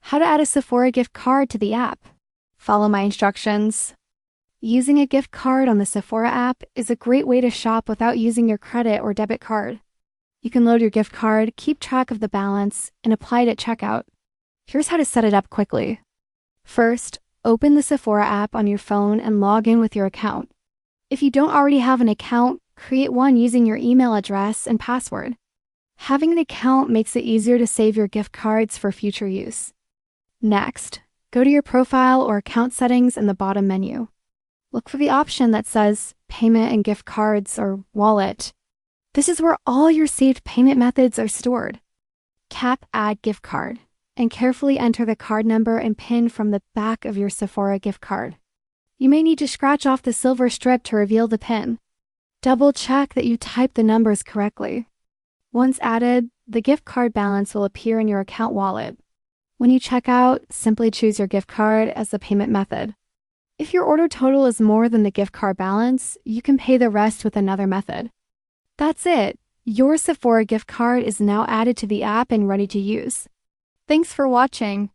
How to add a Sephora gift card to the app. Follow my instructions. Using a gift card on the Sephora app is a great way to shop without using your credit or debit card. You can load your gift card, keep track of the balance, and apply it at checkout. Here's how to set it up quickly. First, open the Sephora app on your phone and log in with your account. If you don't already have an account, create one using your email address and password. Having an account makes it easier to save your gift cards for future use. Next, go to your profile or account settings in the bottom menu. Look for the option that says Payment and Gift Cards or Wallet. This is where all your saved payment methods are stored. Tap Add Gift Card and carefully enter the card number and PIN from the back of your Sephora gift card. You may need to scratch off the silver strip to reveal the PIN. Double check that you typed the numbers correctly. Once added, the gift card balance will appear in your account wallet. When you check out, simply choose your gift card as the payment method. If your order total is more than the gift card balance, you can pay the rest with another method. That's it. Your Sephora gift card is now added to the app and ready to use. Thanks for watching.